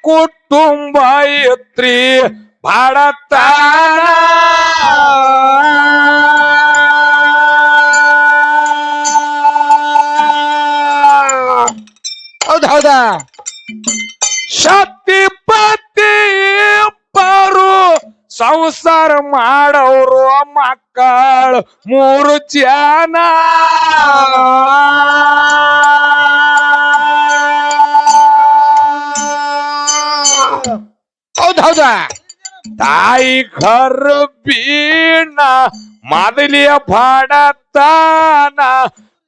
ಕುಟುಂಬ ಇತ್ರಿ ಬಾಡತಾನ ಹೌದಾ ಶಕ್ತಿಪತಿ ಇಬ್ಬರು ಸಂಸಾರ ಮಾಡವರು ಮಕ್ಕಳು 3 ಜನ ಹೌದಾ ತಾಯಿ ಗರ್ಭಿಣ ಮೊದಲಿಯ ಬಾಡತಾನ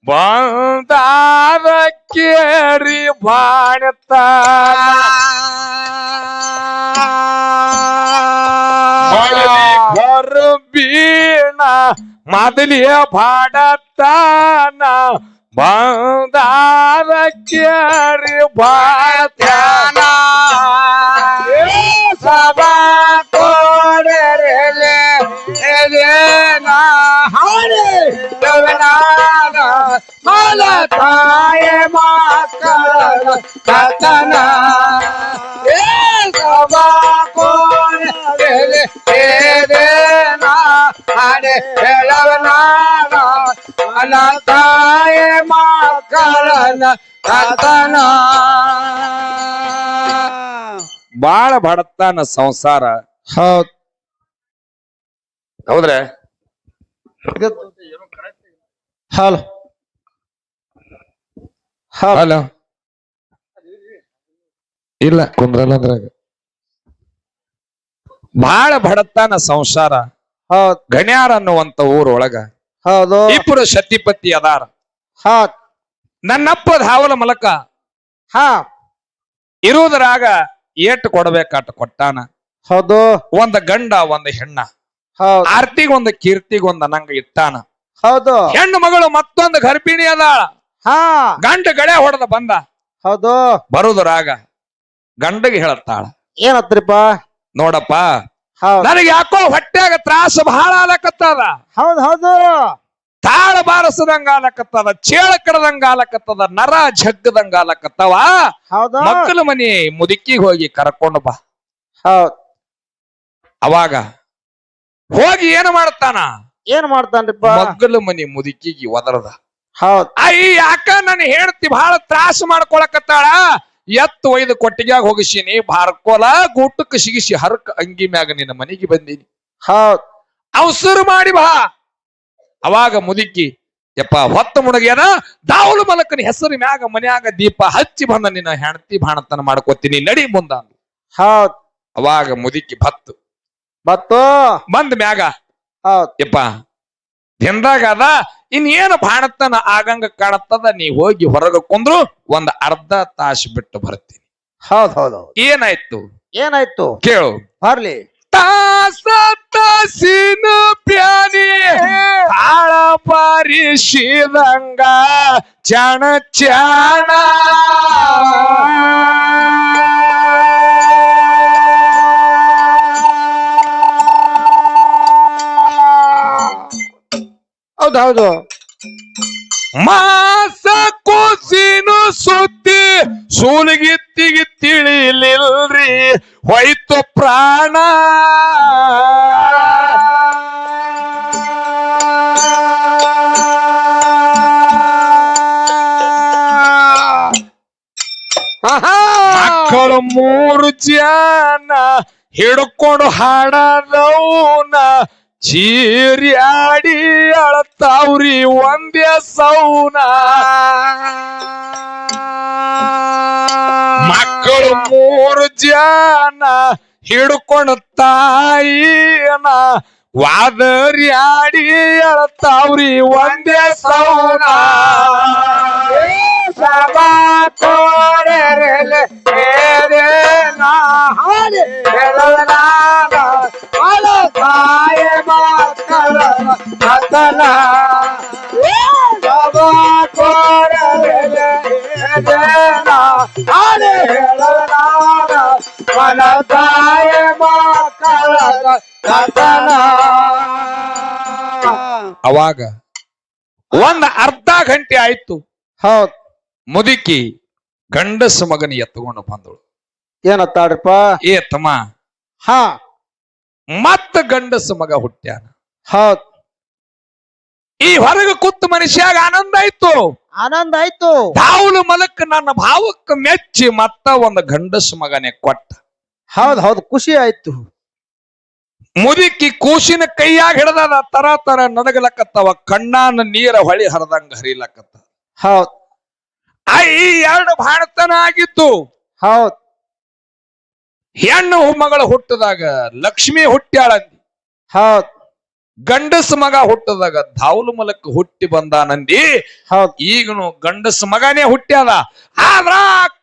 ಬಂದಾದ ಕೇರಿ ಬಾಣತಾನ ಗರ್ಭಿಣ ಮೊದಲಿಯ ಬಾಡತಾನ ಬಂದಾದ ಕೇರಿ ಬಾಣತಾನ ಸಭಾ ಕೋಡರಲೆ ಮಲ ತಾಯ ಮಕ್ಕಳ ಕಥನ ಸಭಾ ಕೋಡರಲೆ ಹಣೆ ಹೇಳವನಾಡ ಮಲ ತಾಯ ಮಕ್ಕಳ ಕಥನ ಬಾಳ ಬಡತಾನ ಸಂಸಾರ ಹೌದ್ ಹೌದ್ರೆ ಹಲೋ ಹಲೋ ಇಲ್ಲ ಕುಂದ್ರಲ್ಲ ಅದ್ರಾಗ ಬಾಳ ಬಡತಾನ ಸಂಸಾರ ಹೌದ್ ಗಣ್ಯಾರ ಅನ್ನುವಂತ ಊರೊಳಗ ಹೌದು ಇಬ್ಬರು ಶತಿಪತಿ ಅದಾರ ಹೌದ್ ನನ್ನಪ್ಪ ಧಾವಲ ಮಲಕ ಹಾ ಇರುವುದರಾಗ ಏಟ್ ಕೊಡ್ಬೇಕಾಟ ಕೊಟ್ಟಾನ ಹೌದು ಒಂದ ಗಂಡ ಒಂದ ಹೆಣ್ಣ ಹೌದ್ ಆರ್ತಿಗೊಂದ ಕೀರ್ತಿಗೊಂದ ನಂಗ ಇಟ್ಟಾನ ಹೌದು ಹೆಣ್ಣು ಮಗಳು ಮತ್ತೊಂದು ಗರ್ಭಿಣಿ ಅದಾಳ ಹಾ ಗಂಡ ಗಳೆ ಹೊಡೆದ ಬಂದ ಹೌದು ಬರುವುದರಾಗ ಗಂಡಗೆ ಹೇಳತ್ತಾಳ ಏನತ್ರಿಪ್ಪ ನೋಡಪ್ಪ ಹೌದ್ ನನಗೆ ಯಾಕೋ ಹೊಟ್ಟ್ಯಾಗ ತ್ರಾಸ ಬಹಳ ಆಲಕತ್ತದ ಹೌದ್ ಹೌದು ತಾಳ ಬಾರಸದಂಗ ಆಲಕತ್ತದ ಚೇಳ ಕಡದಂಗ ಆಲಕತ್ತದ ನರ ಜಗ್ಗದಂಗ ಆಲಕತ್ತವ ಹೌದು ಮಕ್ಕಳ ಮನಿ ಮುದುಕಿಗೆ ಹೋಗಿ ಕರ್ಕೊಂಡು ಬಾ ಹೌದ್ ಅವಾಗ ಹೋಗಿ ಏನು ಮಾಡ್ತಾನ ಏನ್ ಮಾಡ್ತಾನ್ರಿಪ್ಪ ಮಕ್ಕಳ ಮನಿ ಮುದುಕಿಗೆ ಒದರದ ಹೌದ್ ಅಯ್ಯ ಯಾಕ ನನ್ನ ಹೆಂಡತಿ ಬಹಳ ತ್ರಾಸ ಮಾಡ್ಕೊಳಕತ್ತಾಳ ಎತ್ತು ಒಯ್ದು ಕೊಟ್ಟಿಗ್ಯಾಗ ಹೋಗಿಸಿನಿ ಬಾರ್ಕೋಲ ಗೂಟಕ್ಕೆ ಸಿಗಿಸಿ ಹರಕ್ ಅಂಗಿ ಮ್ಯಾಗ ನಿನ್ನ ಮನೆಗೆ ಬಂದೀನಿ ಹೌದ್ ಅವಸರು ಮಾಡಿ ಬಾ ಅವಾಗ ಮುದುಕಿ ಯಪ್ಪ ಹೊತ್ತ ಮುಣಗ್ಯಾನ ದಾವಲು ಮಲಕನ ಹೆಸರು ಮ್ಯಾಗ ಮನ್ಯಾಗ ದೀಪ ಹಚ್ಚಿ ಬಂದ ನಿನ್ನ ಹೆಂಡತಿ ಬಾಣತನ ಮಾಡ್ಕೋತೀನಿ ನಡಿ ಮುಂದ ಹೌದ್ ಅವಾಗ ಮುದುಕಿ ಬತ್ತು ಬಂದ ಮ್ಯಾಗ ಹೌದ್ ಯಪ್ಪ ದಿನದಾಗ ಅದ ಇನ್ನೇನು ಬಾಣತನ ಆಗಂಗ ಕಾಣತ್ತದ ನೀ ಹೋಗಿ ಹೊರಗ ಕುಂದ್ರು ಒಂದ್ ಅರ್ಧ ತಾಸು ಬಿಟ್ಟು ಬರ್ತೀನಿ ಹೌದ್ ಹೌದ್ ಹೌದ್ ಏನಾಯ್ತು ಏನಾಯ್ತು ಕೇಳು ಬರ್ಲಿ ತಾಸ ತಾಸಿನ ಪ್ಯಾನಿ ತಾಳ ಪಾರಿಸಿದಂಗ ಚಣ ಚಣ ಹೌದ್ ಹೌದು ಮಾಸ ಕೂಸಿನ ಸುದ್ದಿ ಸೂಲಿಗಿತ್ತಿಗೆ ತಿಳಿಲಿಲ್ರಿ ಹೋಯ್ತು ಪ್ರಾಣ ಮಕ್ಕಳು 3 ಜನ ಹಿಡ್ಕೊಂಡು ಹಾಡದೌನ ಚೀರ್ಯಾಡಿ ಅಳತಾವ್ರಿ ಒಂದೇ ಸೌನ ಮಕ್ಕಳು 3 ಜನ ಹಿಡ್ಕೊಂಡು ತಾಯಿನ ವಾದರ್ಯಾಡಿ ಅಳತಾವ್ರಿ ಒಂದೇ ಸೌನ ಸಭಾ ತೋರಲೆ ಮಲ ತಾಯ ಮಕ್ಕಳ ಕಥನ ಸಭಾ ತೋರಲೆ ಮಲ ತಾಯ ಮಕ್ಕಳ ಕಥನ ಅವಾಗ ಒಂದ್ ಅರ್ಧ ಗಂಟೆ ಆಯ್ತು ಹೌದ್ ಮುದುಕಿ ಗಂಡಸ ಮಗನ ಎತ್ತುಕೊಂಡು ಬಂದಳು ಏನತ್ತಾಡ್ರಿಪ್ಪ? ಏ ತಮ್ಮ, ಹಾ ಮತ್ತ ಗಂಡಸ ಮಗ ಹುಟ್ಟ್ಯಾನ. ಹೌದ್. ಈ ಹೊರಗ ಕೂತು ಮನುಷ್ಯಾಗ ಆನಂದ ಆಯ್ತು. ಆನಂದ ಆಯ್ತು. ದಾವುಲ ಮಲಕ್ ನನ್ನ ಭಾವಕ್ಕೆ ಮೆಚ್ಚಿ ಮತ್ತ ಒಂದು ಗಂಡಸ ಮಗನೇ ಕೊಟ್ಟ. ಹೌದ್ ಹೌದ್, ಖುಷಿ ಆಯ್ತು. ಮುದುಕಿ ಕೂಸಿನ ಕೈಯಾಗ ಹಿಡದ ತರ ತರ ನನಗಲಕತ್ತವ, ಕಣ್ಣಾನ ನೀರ ಹೊಳಿ ಹರಿದಂಗ ಹರಿಲಕತ್ತ. ಹೌದ್. ಈ ಎರಡು ಬಾಣತನ ಆಗಿತ್ತು. ಹೌದ್. ಹೆಣ್ಣು ಮಗಳು ಹುಟ್ಟದಾಗ ಲಕ್ಷ್ಮಿ ಹುಟ್ಟ್ಯಾಳಂದಿ. ಹೌದ್. ಗಂಡಸ ಮಗ ಹುಟ್ಟದಾಗ ದಾವುಲು ಮಲಕ್ ಹುಟ್ಟಿ ಬಂದಾನಂದಿ. ಹೌದ್. ಈಗನು ಗಂಡಸ ಮಗನೇ ಹುಟ್ಟ್ಯಾದ. ಆದ್ರ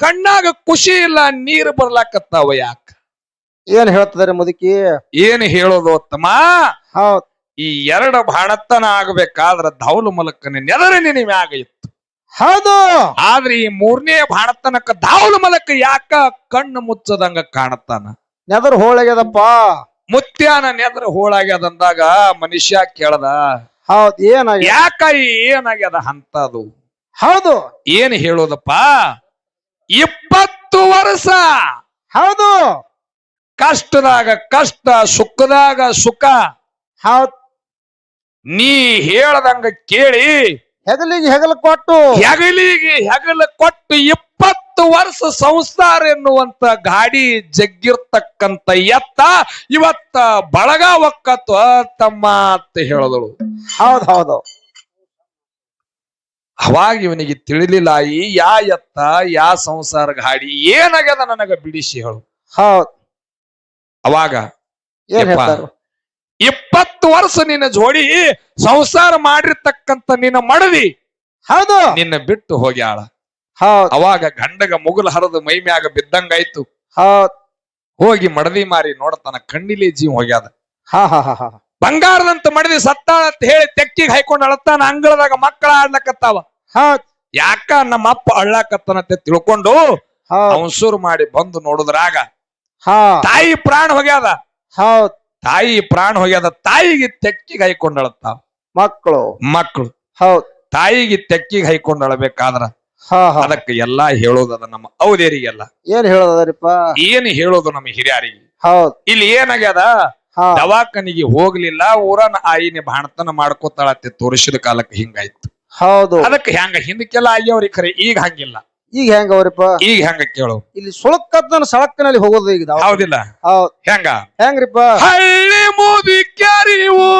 ಕಣ್ಣಾಗ ಖುಷಿ ಇಲ್ಲ, ನೀರು ಬರ್ಲಾಕತ್ತಾವ. ಯಾಕ? ಏನ್ ಹೇಳ್ತದಾರೆ ಮುದುಕಿ? ಏನ್ ಹೇಳೋದು ತಮ್ಮ? ಹೌದ್. ಈ ಎರಡು ಬಾಣತನ ಆಗ್ಬೇಕಾದ್ರ ದಾವುಲು ಮಲಕ್ಕನ ನೆದರಿ ನಿನ್ನ ಮ್ಯಾಗ ಇತ್ತು. ಹೌದು. ಆದ್ರೆ ಈ ಮೂರನೇ ಬಾಣತನಕ್ಕ ದಾವುಲು ಮಲಕ್ಕ ಯಾಕ ಕಣ್ಣು ಮುಚ್ಚದಂಗ ಕಾಣತಾನ? ನೆದರ್ ಹೋಳಗ್ಯದಪ್ಪ. ಮುತ್ಯಾನ ನೆದ್ರ ಹೋಳಾಗ್ಯದಂದಾಗ ಮನುಷ್ಯ ಕೇಳದ, ಹೌದ್, ಏನಾಗ್ಯದ? ಯಾಕ ಏನಾಗ್ಯದ ಅಂತದು? ಹೌದು. ಏನ್ ಹೇಳೋದಪ್ಪ? 20 ವರ್ಷ ಹೌದು. ಕಷ್ಟದಾಗ ಕಷ್ಟ, ಸುಖದಾಗ ಸುಖ. ಹೌದ್. ನೀ ಹೇಳದಂಗ ಕೇಳಿ ಹೆಗಲಿಗೆ ಹೆಗಲು ಕೊಟ್ಟು, ಹೆಗಲಿಗೆ ಹೆಗಲ ಕೊಟ್ಟು 20 ವರ್ಷ ಸಂಸಾರ ಎನ್ನುವಂತ ಗಾಡಿ ಜಗ್ಗಿರ್ತಕ್ಕಂತ ಎತ್ತ ಇವತ್ತ ಬಳಗ ಒಕ್ಕತ್ತು ತಮ್ಮ ಅಂತ ಹೇಳಿದಳು. ಹೌದ್ ಹೌದು. ಅವಾಗ ಇವನಿಗೆ ತಿಳಿಲಿಲ್ಲ, ಈ ಯಾ ಎತ್ತ ಯಾ ಸಂಸಾರ ಗಾಡಿ ಏನಾಗ್ಯದ ನನಗ ಬಿಡಿಸಿ ಹೇಳು. ಹೌದ್. ಅವಾಗ ಏನ್ ಹೇಳ್ತಾರ? 20 ವರ್ಷ ನಿನ್ನ ಜೋಡಿ ಸಂಸಾರ ಮಾಡಿರ್ತಕ್ಕಂತ ನಿನ್ನ ಮಡದಿ ಹೌದು. ನಿನ್ನ ಬಿಟ್ಟು ಹೋಗ್ಯಾಳ. ಹೌದ್. ಅವಾಗ ಗಂಡಗ ಮುಗುಲ್ ಹರಿದು ಮೈ ಮ್ಯಾಗ ಬಿದ್ದಂಗಾಯ್ತು. ಹೌದ್. ಹೋಗಿ ಮಡದಿ ಮಾರಿ ನೋಡ್ತಾನ, ಕಣ್ಣಿಲಿ ಜೀವ ಹೋಗ್ಯಾದ. ಹಾ ಹಾ ಹಾ ಹಾ. ಬಂಗಾರದಂತ ಮಡದಿ ಸತ್ತಾಳ ಅಂತ ಹೇಳಿ ತೆಕ್ಕಿಗೆ ಹಾಯ್ಕೊಂಡು ಅಳತಾನ. ಅಂಗಳದಾಗ ಮಕ್ಕಳ ಆಡ್ಲಕತ್ತಾವ. ಹೌದ್. ಯಾಕ ನಮ್ಮ ಅಪ್ಪ ಅಳ್ಳಾಕತ್ತನಂತೆ ತಿಳ್ಕೊಂಡು ಹೌದ್. ಅವಸೂರು ಮಾಡಿ ಬಂದು ನೋಡುದ್ರಾಗ ಹಾ. ತಾಯಿ ಪ್ರಾಣ ಹೋಗ್ಯಾದ. ಹೌದ್. ತಾಯಿ ಪ್ರಾಣ ಹೋಗ್ಯಾದ. ತಾಯಿಗೆ ತೆಕ್ಕಿಗೆ ಹಾಯ್ಕೊಂಡು ಅಳತಾವ ಮಕ್ಕಳು. ಹೌದ್. ತಾಯಿಗೆ ತೆಕ್ಕಿಗೆ ಹಾಯ್ಕೊಂಡು ಅಳಬೇಕಾದ್ರ ಹಾ ಹಾ. ಅದಕ್ಕೆ ಎಲ್ಲಾ ಹೇಳೋದದ ನಮ್ಮ ಔದೇರಿಗೆಲ್ಲ. ಏನ್ ಹೇಳೋದರಿಪ್ಪ? ಏನ್ ಹೇಳೋದು ನಮ್ಮ ಹಿರಿಯರಿಗೆ? ಹೌದ್. ಇಲ್ಲಿ ಏನಾಗ್ಯದ, ಹಾ. ದವಾಖಾನಿಗೆ ಹೋಗ್ಲಿಲ್ಲ, ಊರನ ಆಯಿನಿ ಬಾಣತನ ಮಾಡ್ಕೋತಾಳತ್ತೆ ತೋರಿಸಿದ ಕಾಲಕ್ಕೆ ಹಿಂಗಾಯ್ತು. ಹೌದು. ಅದಕ್ಕೆ ಹೆಂಗ ಹಿಂದಕ್ಕೆಲ್ಲ ಆಗ್ಯಾವ್ರಿ, ಖರೆ ಈಗ ಹಂಗಿಲ್ಲ. ಈಗ ಹೆಂಗ ಅವ್ರಿಪ್ಪ? ಈಗ ಹೆಂಗ ಕೇಳು, ಇಲ್ಲಿ ಸುಳಕತ್ತನ ಸಳಕ್ಕನಲ್ಲಿ ಹೋಗೋದು ಈಗ ನಾವು. ಹೌದಿಲ್ಲ? ಹೌದ್. ಹೆಂಗ ಹೆಂಗ್ರಿಪ್ಪ? ಹಳ್ಳಿ ಮುದಿಕ್ಯಾರಿವು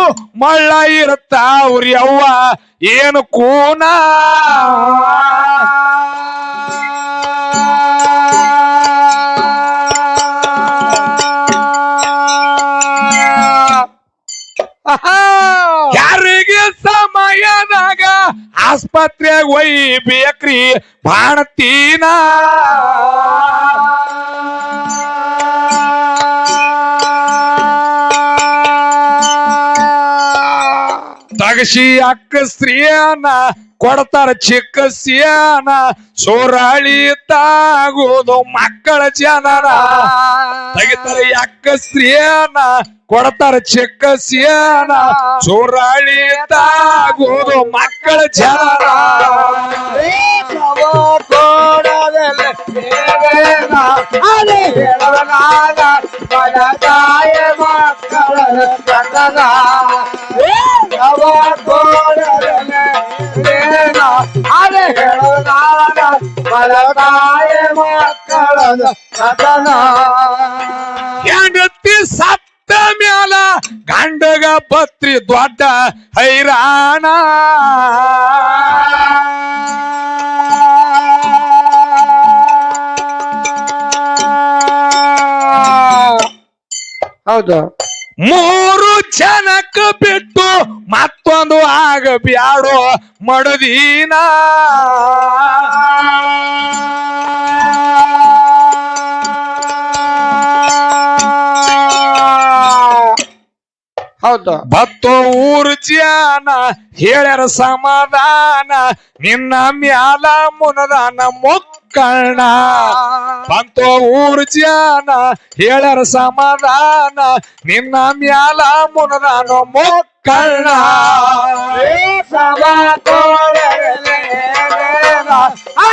ಮಳ್ಳ ಇರುತ್ತಾವ್ರಿ ಅವ್ವ ಏನು ಕೂನ. ಯಾರಿಗೆ ಸಮಯದಾಗ ಆಸ್ಪತ್ರೆಗೆ ಒಯ್ಬೇಕ್ರಿ ಬಾಣತೀನ. ತಗಸಿ ಅಕ್ಕ ಸ್ತ್ರೀಯನ ಕೊಡ್ತಾರ ಚಿಕ್ಕ ಸಿಯನ, ಸೋರಾಳಿ ತಾಗೋದು ಮಕ್ಕಳ ಜನರ. ತೆಗಿತಾರ ಅಕ್ಕ ಸ್ತ್ರೀಯನ ಕೊಡ್ತಾರ ಚಿಕ್ಕ ಸಿಯನ, ಸೋರಾಳಿ ತಾಗೋದು ಮಕ್ಕಳ ಜನರ. ಹೆಂಡತಿ ಸತ್ತ ಮ್ಯಾಲ ಗಂಡಗ ಪತ್ರಿ ದೊಡ್ಡ ಹೈರಾಣ. ಹೌದು. 3 ಜನಕ್ಕ ಬಿಟ್ಟು ಮತ್ತೊಂದು ಆಗ ಬ್ಯಾಡೋ ಮಡದೀನ. ಹೌದು. ಬತ್ತೋ ಊರು ಜನ ಹೇಳ್ಯಾರ ಸಮಾಧಾನ, ನಿನ್ನ ಮ್ಯಾಲ ಮುನದಾನ ಮುಕ್ಕಣ್ಣ. ಬಂತೋ ಊರು ಜನ ಹೇಳ್ಯಾರ ಸಮಾಧಾನ, ನಿನ್ನ ಮ್ಯಾಲ ಮುನದಾನ ಮುಕ್ಕಣ್ಣ.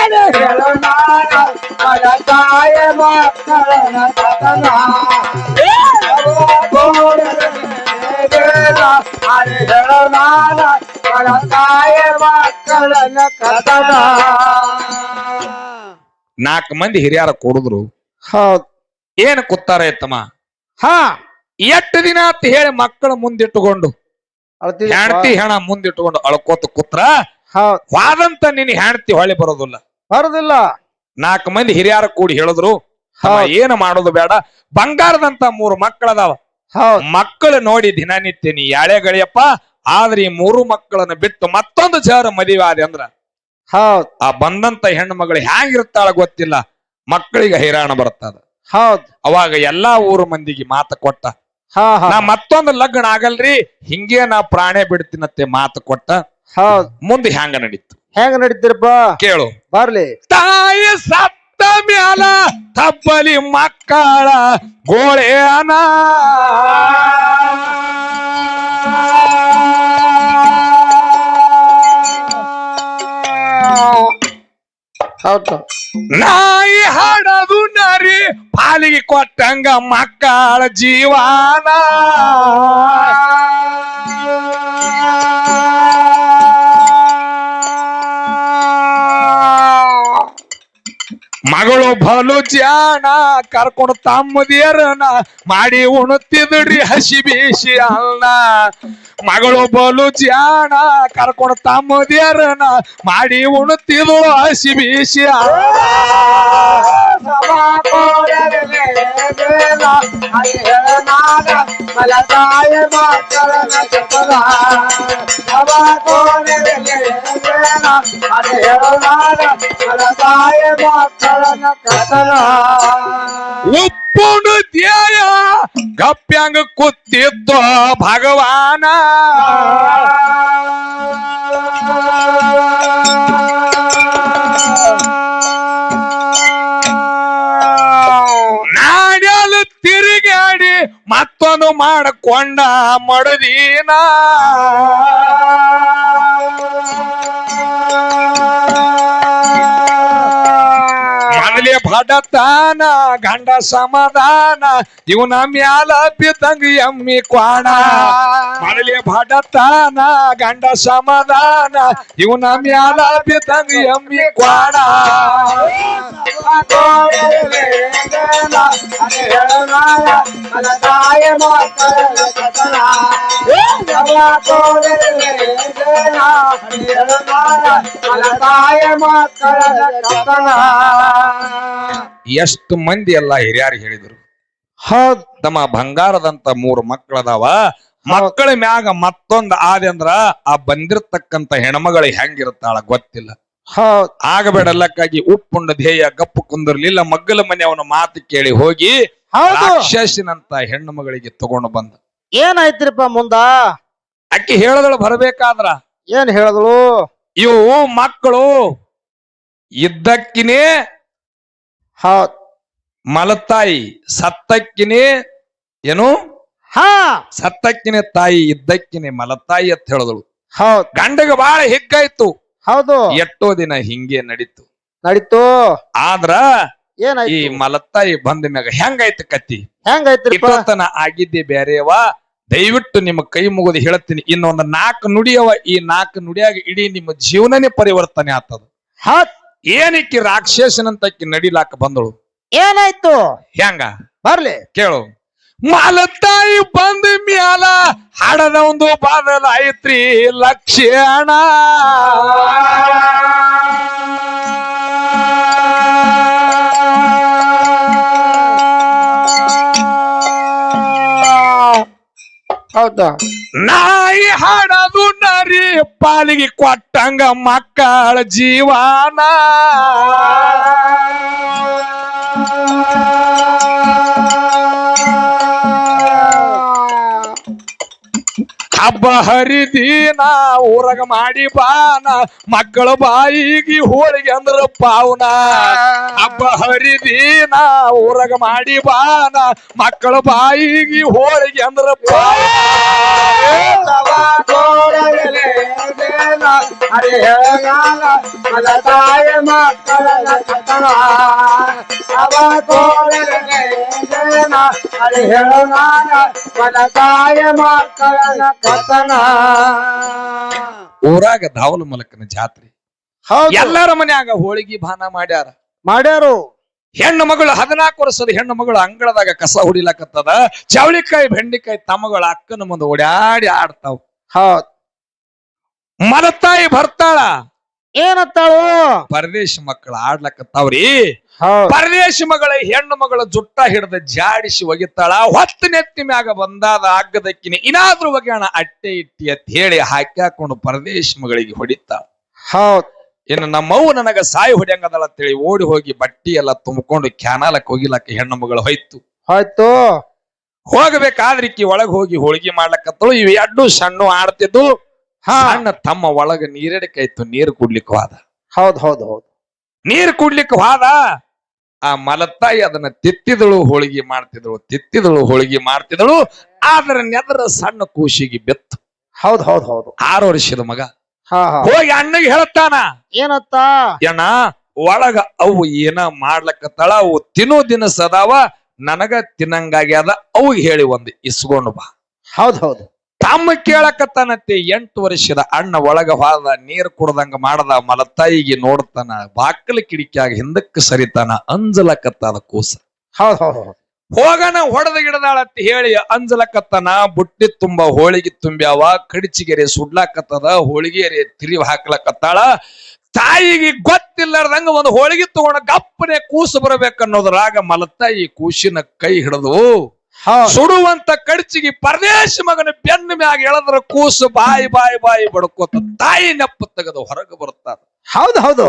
ಅರೆ ಹೇಳು ನಾನ ಮನ ತಾಯ ಮಕ್ಕಳನ ಕಥನ ಅರೆ ಹೇಳು ನಾನ ಮನ ತಾಯ ಮಕ್ಕಳನ ಕಥನ 4 ಮಂದಿ ಹಿರಿಯರ ಕೂಡಿದ್ರು. ಹೌದ್ ಏನ್ ಕೂತಾರ ಎತ್ತಮ್ಮ? ಹಾ ಎಷ್ಟು ದಿನ ಅಂತ ಹೇಳಿ ಮಕ್ಕಳ ಮುಂದಿಟ್ಟುಕೊಂಡು ಹೆಂಡತಿ ಹೆಣ ಮುಂದಿಟ್ಟುಕೊಂಡು ಅಳ್ಕೋತ ಕೂತ್ರ ಹೌದ್ ವಾದಂತ ನಿನ್ ಹೆಂಡತಿ ಹೊಳೆ ಬರೋದಿಲ್ಲ. ಬರುದಿಲ್ಲ. 4 ಮಂದಿ ಹಿರಿಯರ ಕೂಡಿ ಹೇಳಿದ್ರು, ಏನು ಮಾಡೋದು ಬೇಡ, ಬಂಗಾರದಂತ 3 ಮಕ್ಕಳದಾವ. ಹೌದ್ ಮಕ್ಕಳು ನೋಡಿ ದಿನನಿತ್ಯ ನೀ ಯಾಳೆ ಗಳಿಯಪ್ಪ. ಆದ್ರೆ ಈ 3 ಮಕ್ಕಳನ್ನ ಬಿಟ್ಟು ಮತ್ತೊಂದು ಜರ ಮದುವೆ ಆದೆ ಅಂದ್ರ ಹೌದ್ ಆ ಬಂದಂತ ಹೆಣ್ಣು ಮಗಳು ಹ್ಯಾಂಗಿರ್ತಾಳ ಗೊತ್ತಿಲ್ಲ, ಮಕ್ಕಳಿಗೆ ಹೈರಾಣ ಬರ್ತದ. ಹೌದ್ ಅವಾಗ ಎಲ್ಲಾ ಊರು ಮಂದಿಗೆ ಮಾತು ಕೊಟ್ಟ, ಹಾ ಹಾ ನಾ ಮತ್ತೊಂದು ಲಗ್ನ ಆಗಲ್ರಿ, ಹಿಂಗೆ ನಾ ಪ್ರಾಣೆ ಬಿಡ್ತೀನತ್ತೆ ಮಾತು ಕೊಟ್ಟ. ಹೌದ್ ಮುಂದೆ ಹ್ಯಾಂಗ ನಡೀತು ಹೆಂಗ ನಡೀತಿರಪ್ಪ ಕೇಳು. ಬರ್ಲಿ. ತಾಯಿ ಸತ್ತ ಮ್ಯಾಲ ತಬ್ಬಲಿ ಮಕ್ಕಳ ಗೋಳೆಯನ ಹೌದು ನಾಯಿ ಹಾಡದು ನರಿ ಪಾಲಿಗೆ ಕೊಟ್ಟಂಗ ಮಕ್ಕಳ ಜೀವನ ಮಗಳು ಬಲು ಜಾಣ ಕರ್ಕೊಂಡು ತಮ್ಮದಿಯರನ ಮಾಡಿ ಉಣುತ್ತಿದ್ರಿ ಹಸಿ ಬೀಸಿ ಅಲ್ಲ. ಮಗಳು ಬಲು ಜಾಣ ಕರ್ಕೊಂಡು ತಮ್ಮದಿಯರನ ಮಾಡಿ ಉಣುತ್ತಿದ್ರು ಹಸಿ ಬೀಸಿ ಅಲ್ಲ. ಮಲತಾಯ ಮಕ್ಕಳನ ಕಥನ ಅರೆ ಹೇಳು ನಾನ ಮಲತಾಯ ಮಕ್ಕಳನ ಕಥನ ಉಪ್ಪುಂಡು ಧ್ಯಾಯ ಗಪ್ಪ್ಯಾಂಗ ಕೂತಿದ್ದ ಭಗವಾನ ನಾಡ್ಯಾಲು ತಿರುಗಾಡಿ ಮತ್ತೊಂದು ಮಾಡಕೊಂಡ ಮಡದೀನ ಮನಲಿ ಬಡತಾನ ಗಂಡ ಸಮಾಧಾನ ಇವನ ಮ್ಯಾಲ ಬಿದ್ದಂಗ ಎಮ್ಮಿ ಕ್ವಾಣ. ಮನಲಿ ಬಡತಾನ ಗಂಡ ಸಮಾಧಾನ ಇವನ ಮ್ಯಾಲ ಬಿದ್ದಂಗ ಎಮ್ಮಿ ಕ್ವಾಣ. ಮಲತಾಯ ಮಕ್ಕಳನ ಕಥನ ಮಲತಾಯ ಮಕ್ಕಳನ ಕಥನ ಎಷ್ಟು ಮಂದಿ ಎಲ್ಲ ಹಿರಿಯರು ಹೇಳಿದ್ರು, ಹೌದ್ ತಮ್ಮ ಬಂಗಾರದಂತ 3 ಮಕ್ಕಳದಾವ, ಮಕ್ಕಳ ಮ್ಯಾಗ ಮತ್ತೊಂದ್ ಆದೆ ಅಂದ್ರ ಆ ಬಂದಿರತಕ್ಕಂತ ಹೆಣ್ಮಗಳು ಹೆಂಗಿರುತ್ತಾಳ ಗೊತ್ತಿಲ್ಲ. ಹೌದ್ ಆಗಬೇಡಲ್ಲಕ್ಕಾಗಿ ಉಪ್ಪುಂಡ ಧ್ಯೇಯ ಗಪ್ಪು ಕುಂದಿರ್ಲಿಲ್ಲ. ಮಗ್ಗಲ ಮನೆ ಅವನ ಮಾತು ಕೇಳಿ ಹೋಗಿ ಹೌದು ರಾಕ್ಷಸಿನಂತ ಹೆಣ್ಣು ಮಗಳಿಗೆ ತಗೊಂಡು ಬಂದ. ಏನಾಯ್ತಿರಪ್ಪ ಮುಂದ? ಅಕ್ಕಿ ಹೇಳದಳು ಬರಬೇಕಾದ್ರ, ಏನ್ ಹೇಳಿದ್ಳು? ಇವು ಮಕ್ಕಳು ಇದ್ದಕ್ಕಿನೇ ಹೌದ್ ಮಲತಾಯಿ, ಸತ್ತಕ್ಕಿನೇ ಏನು ಹಾ ಸತ್ತಕ್ಕಿನೇ ತಾಯಿ, ಇದ್ದಕ್ಕಿನೇ ಮಲತಾಯಿ ಅಂತ ಹೇಳಿದಳು. ಹೌದ್ ಗಂಡಗ ಬಾಳ ಹಿಗ್ಗಾಯ್ತು. ಹೌದು ಎಷ್ಟೋ ದಿನ ಹಿಂಗೆ ನಡೀತು. ನಡೀತು. ಆದ್ರ ಈ ಏನಾಯ್ತು? ಮಲತಾಯಿ ಬಂದ ಮ್ಯಾಗ ಹೆಂಗಾಯ್ತು ಕತ್ತಿ? ಹೆಂಗಾಯ್ತಿರಪ್ಪ? ಇಟ್ಟತನ ಆಗಿದ್ದೆ ಬೇರೆಯವ. ದಯವಿಟ್ಟು ನಿಮ್ಮ ಕೈ ಮುಗಿದು ಹೇಳ್ತೀನಿ, ಇನ್ನೊಂದು 4 ನುಡಿಯವ. ಈ 4 ನುಡಿಯಾಗ ಇಡೀ ನಿಮ್ಮ ಜೀವನನೇ ಪರಿವರ್ತನೆ ಆಗ್ತದ. ಹೌದ್ ಏನಕ್ಕಿ ರಾಕ್ಷಸನಂತಕ್ಕಿ ನಡಿಲಾಕ ಬಂದಳು? ಏನಾಯ್ತು? ಹೆಂಗ ಬರ್ಲಿ. ಕೇಳು. ಮಲತಾಯಿ ಬಂದ ಮ್ಯಾಲ ಹಾಡದ ಒಂದು ಬಾದಲಾಯ್ತ್ರಿ ಲಕ್ಷಣ. ಹೌದಾ? ನಾಯಿ ಹಾಡದು ನರಿ ಪಾಲಿಗೆ ಕೊಟ್ಟಂಗ ಮಕ್ಕಳ ಜೀವನ. ಹಬ್ಬ ಹರಿದಿನ ಊರಗ ಮಾಡಿ ಬಾನ ಮಕ್ಕಳ ಬಾಯಿಗೆ ಹೋಳಿಗೆ ಅಂದ್ರ ಪಾವನ ಹಬ್ಬ ಹರಿದಿನ ಊರಗ ಮಾಡಿ ಬಾನ ಮಕ್ಕಳ ಬಾಯಿಗೆ ಹೋಳಿಗೆ ಅಂದ್ರ ಪಾವನ ಅರೆ ಹೇಳಗಾಲ ಮಲ ತಾಯ ಮಕ್ಕಳನ ಕಥನ ಅವ ಕೋಡಲೇ ಅರೆ ಹೇಳಗಾಲ ಮಲ ತಾಯ ಮಕ್ಕಳನ ಕಥನ. ಊರಾಗ ದಾವಲ ಮಲಕನ ಜಾತ್ರೆ ಹೌದು ಎಲ್ಲಾರ ಮನ್ಯಾಗ ಹೋಳಿಗೆ ಬಾನ ಮಾಡ್ಯಾರ. ಮಾಡ್ಯಾರು. ಹೆಣ್ಣು ಮಗಳು 14 ವರ್ಷದ ಹೆಣ್ಣು ಮಗಳು ಅಂಗಳದಾಗ ಕಸ ಹುಡಿಲಕತ್ತದ. ಚವಳಿಕಾಯಿ ಬೆಂಡಿಕಾಯಿ ತಮ್ಮಗಳ ಅಕ್ಕನ ಮುಂದೆ ಓಡಾಡಿ ಆಡ್ತಾವ. ಹೌದ್ ಮಲತಾಯಿ ಬರ್ತಾಳ. ಏನತ್ತಾಳು? ಪರದೇಶ ಮಕ್ಕಳು ಆಡ್ಲಕತ್ತಾವ್ರಿ. ಹೌದ್ ಪರದೇಶ ಮಗಳ ಹೆಣ್ಣು ಮಗಳ ಜುಟ್ಟ ಹಿಡ್ದ ಜಾಡಿಸಿ ಒಗಿತಾಳ. ಹೊತ್ತು ನೆತ್ತಿ ಮ್ಯಾಗ ಬಂದಾದ ಅಗ್ಗದಕ್ಕಿನಿ ಇನ್ನಾದ್ರೂ ಒಗ್ಯಾಣ ಅಟ್ಟೆ ಇಟ್ಟಿ ಅಂತ ಹೇಳಿ ಹಾಕ್ಯಾಕೊಂಡು ಪರದೇಶ ಮಗಳಿಗೆ ಹೊಡಿತಾಳ. ಹೌದ್ ಇನ್ನು ನಮ್ಮವ್ವ ನನಗ ಸಾಯಿ ಹೊಡ್ಯಂಗದಳ ಅಂತೇಳಿ ಓಡಿ ಹೋಗಿ ಬಟ್ಟಿ ಎಲ್ಲ ತುಂಬಿಕೊಂಡು ಕ್ಯಾನಾಲಕ್ಕೆ ಹೋಗಿಲಕ್ಕ ಹೆಣ್ಣು ಮಗಳು ಹೋಯ್ತು. ಹೋಯ್ತು. ಹೋಗ್ಬೇಕಾದ್ರೆ ಈಕಿ ಒಳಗ್ ಹೋಗಿ ಹೋಳಿಗೆ ಮಾಡ್ಲಕತ್ತಳು. ಇವ್ ಎರಡು ಸಣ್ಣ ಆಡ್ತಿದ್ದು. ಹಾ ಸಣ್ಣ ತಮ್ಮ ಒಳಗ ನೀರಡಿಕಾಯ್ತು. ನೀರು ಕುಡ್ಲಿಕ್ಕೆ ಹೋದ. ಹೌದ್ ಹೌದ್ ಹೌದು. ನೀರು ಕುಡ್ಲಿಕ್ಕೆ ಹೋದ. ಆ ಮಲತಾಯಿ ಅದನ್ನ ತಿತ್ತಿದಳು, ಹೋಳಿಗೆ ಮಾಡ್ತಿದಳು. ಆದ್ರ ನೆದರ ಸಣ್ಣ ಕೂಸಿಗೆ ಬೆತ್ತು. ಹೌದ್ ಹೌದ್ ಹೌದು. 6 ವರ್ಷದ ಮಗ ಹಾ ಹಾ ಹೋಗಿ ಅಣ್ಣಗೆ ಹೇಳ್ತಾನ, ಏನತ್ತ? ಅಣ್ಣ ಒಳಗ ಅವು ಏನ ಮಾಡ್ಲಕತ್ತಾಳ, ಅವು ತಿನ್ನೋ ದಿನಸ ಅದಾವ, ನನಗ ತಿನ್ನಂಗಾಗ್ಯಾದ, ಅವು ಹೇಳಿ ಒಂದು ಇಸ್ಕೊಂಡು ಬಾ. ಹೌದ್ ಹೌದು. ತಮ್ಮ ಕೇಳಕತ್ತಾನತ್ತೆ. 8 ವರ್ಷದ ಅಣ್ಣ ಒಳಗ ಹೋದ. ನೀರ್ ಕುಡ್ದಂಗ ಮಾಡದ. ಮಲತಾಯಿಗೆ ನೋಡ್ತಾನ. ಬಾಕಲ ಕಿಡಿಕ್ಯಾಗ ಹಿಂದಕ್ಕೆ ಸರಿತಾನ. ಅಂಜಲಕತ್ತಾದ ಕೂಸ. ಹೌದ್ ಹೌದ್ ಹೌದು. ಹೋಗನ ಹೊಡೆದ ಗಿಡದಾಳತ್ತಿ ಹೇಳಿ ಅಂಜಲಕತ್ತನ. ಬುಟ್ಟಿ ತುಂಬ ಹೋಳಿಗೆ ತುಂಬ್ಯಾವ. ಕಡಿಚಿಗೆರೆ ಸುಡ್ಲಾಕತ್ತದ. ಹೋಳಿಗೆರೆ ತಿರಿವ್ ಹಾಕ್ಲಕತ್ತಾಳ. ತಾಯಿಗೆ ಗೊತ್ತಿಲ್ಲಾರ್ದಂಗ ಒಂದು ಹೋಳಿಗೆ ತಗೊಂಡ ಗಪ್ಪನೆ ಕೂಸು ಬರ್ಬೇಕನ್ನೋದ್ರಾಗ ಮಲತಾಯಿ ಕೂಸಿನ ಕೈ ಹಿಡಿದು ಸುಡುವಂತ ಕಡ್ಚಿಗೆ ಪರದೇಶ ಮಗನ ಬೆನ್ನ ಮ್ಯಾಗ ಎಳದ್ರ ಕೂಸು ಬಾಯಿ ಬಾಯಿ ಬಾಯಿ ಬಡ್ಕೋತ ತಾಯಿ ನೆಪ್ಪ ತೆಗೆದು ಹೊರಗೆ ಬರ್ತಾರ. ಹೌದ್ ಹೌದು.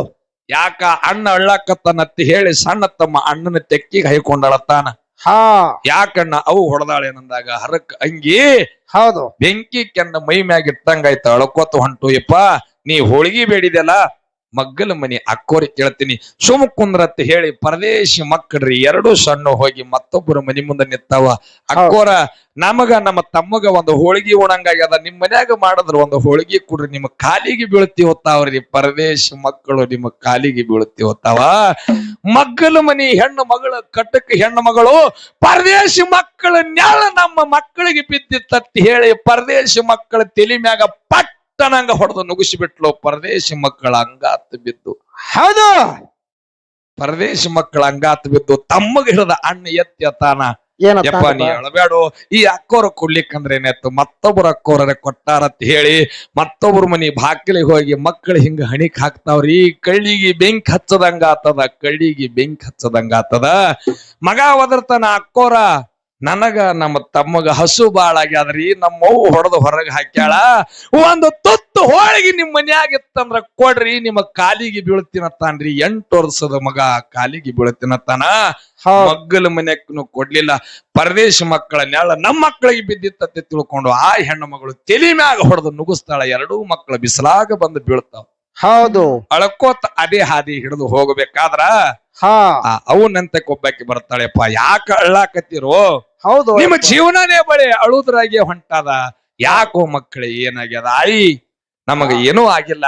ಯಾಕ ಅಣ್ಣ ಅಳ್ಳಾಕತ್ತನತ್ತಿ ಹೇಳಿ ಸಣ್ಣ ತಮ್ಮ ಅಣ್ಣನ ತೆಕ್ಕಿಗೆ ಹೈಕೊಂಡಳತ್ತಾನ. ಹಾ ಯಾಕಣ್ಣ ಅವು ಹೊಡೆದಾಳೇನಂದಾಗ ಹರಕ್ ಅಂಗಿ ಹೌದು. ಬೆಂಕಿ ಕೆನ್ನ ಮೈ ಮ್ಯಾಗ ಇಟ್ಟಂಗಾಯ್ತ. ಅಳ್ಕೋತ ಹೊಂಟು. ಯಪ್ಪ ನೀ ಹೋಳಿಗೆ ಬೇಡಿದೆಲ್ಲ ಮಗ್ಗಲ ಮನಿ ಅಕ್ಕೋರಿ ಕೇಳ್ತೀನಿ ಸುಮ್ ಕುಂದ್ರತ್ ಹೇಳಿ ಪರದೇಶಿ ಮಕ್ಕಳ್ರಿ 2 ಸಣ್ಣ ಹೋಗಿ ಮತ್ತೊಬ್ಬರ ಮನಿ ಮುಂದೆ ನಿಂತಾವ. ಅಕ್ಕೋರ ನಮಗ ನಮ್ಮ ತಮ್ಮಗ ಒಂದು ಹೋಳಿಗೆ ಉಣಂಗಾಗ್ಯದ. ನಿಮ್ ಮನ್ಯಾಗ ಮಾಡಿದ್ರ ಒಂದು ಹೋಳಿಗೆ ಕೊಡ್ರಿ, ನಿಮ್ಮ ಕಾಲಿಗೆ ಬೀಳ್ತಿ ಹೊತ್ತಾವ್ರಿ. ಪರದೇಶಿ ಮಕ್ಕಳು ನಿಮ್ಮ ಕಾಲಿಗೆ ಬೀಳ್ತಿ ಹೊತ್ತಾವ. ಮಗ್ಗಲ ಮನಿ ಹೆಣ್ಣು ಮಗಳು ಕಟ್ಟಕ್ಕೆ ಹೆಣ್ಣು ಮಗಳು ಪರದೇಶಿ ಮಕ್ಕಳ ನೆಳ ನಮ್ಮ ಮಕ್ಕಳಿಗೆ ಬಿದ್ದಿತ್ತತ್ತಿ ಹೇಳಿ ಪರದೇಶಿ ಮಕ್ಕಳ ತಲೆ ಮ್ಯಾಗ ಪಟ್ಟನಂಗ ಹೊಡೆದು ನುಗ್ಗಿಸಿಬಿಟ್ಲು. ಪರದೇಶಿ ಮಕ್ಕಳ ಅಂಗಾತ್ ಬಿದ್ದು. ಹೌದು. ಪರದೇಶಿ ಮಕ್ಕಳ ಅಂಗಾತ್ ಬಿದ್ದು ತಮ್ಮಗ ಹಿಡಿದ ಅಣ್ಣ ಎತ್ತಿ ಅತ್ತಾನ. ಏನತ್ತ? ಯಪ್ಪ ನೀ ಅಳಬೇಡು, ಈ ಅಕ್ಕೋರ ಕೊಡ್ಲಿಕ್ಕಂದ್ರೆ ಏನಾಯ್ತು, ಮತ್ತೊಬ್ಬರ ಅಕ್ಕೋರ ಕೊಟ್ಟಾರತ್ ಹೇಳಿ ಮತ್ತೊಬ್ಬರ ಮನಿ ಬಾಕಿಲಿಗೆ ಹೋಗಿ ಮಕ್ಕಳು ಹಿಂಗ ಹಣಿಕ್ ಹಾಕ್ತಾವ್ರಿ. ಕಳ್ಳಿಗೆ ಬೆಂಕಿ ಹಚ್ಚದಂಗಾತದ. ಮಗ ಒದರ್ತಾನ ಅಕ್ಕೋರ, ನನಗ ನಮ್ಮ ತಮ್ಮಗ ಹಸು ಬಾಳ ಆಗ್ಯಾದ್ರಿ, ನಮ್ಮವ್ವ ಹೊಡೆದು ಹೊರಗೆ ಹಾಕ್ಯಾಳ, ಒಂದು ತುತ್ತು ಹೋಳಿಗೆ ನಿಮ್ ಮನ್ಯಾಗಿತ್ತಂದ್ರ ಕೊಡ್ರಿ, ನಿಮ್ಮ ಕಾಲಿಗೆ ಬೀಳ್ತೀನತ್ತಾನ್ರಿ. 8 ವರ್ಷದ ಮಗ ಕಾಲಿಗೆ ಬೀಳ್ತೀನತ್ತಾನ. ಮಗ್ಗಲ ಮನ್ಯಾಕನು ಕೊಡ್ಲಿಲ್ಲ. ಪರದೇಶ ಮಕ್ಕಳ ನೆಳ ನಮ್ಮ ಮಕ್ಕಳಿಗೆ ಬಿದ್ದಿತ್ತತ್ತೆ ತಿಳ್ಕೊಂಡು ಆ ಹೆಣ್ಣು ಮಗಳು ತಲೆ ಮ್ಯಾಗ ಹೊಡೆದು ನುಗ್ಗಿಸ್ತಾಳ. 2 ಮಕ್ಕಳು ಬಿಸಲಾಗ ಬಂದು ಬೀಳ್ತಾವ. ಹೌದು. ಅಳಕೋತ ಅದೇ ಹಾದಿ ಹಿಡಿದು ಹೋಗಬೇಕಾದ್ರ ಅವನಂತೆ ಕೊಬ್ಬಾಕಿ ಬರ್ತಾಳೆಪ್ಪ. ಯಾಕ ಅಳ್ಳಾಕತ್ತೀರೋ? ಹೌದು. ನಿಮ್ಮ ಜೀವನನೇ ಬಳಿ ಅಳುದ್ರಾಗೆ ಹೊಂಟದ. ಯಾಕೋ ಮಕ್ಕಳೇ ಏನಾಗ್ಯದ? ಆಯಿ ನಮಗ ಏನೂ ಆಗಿಲ್ಲ,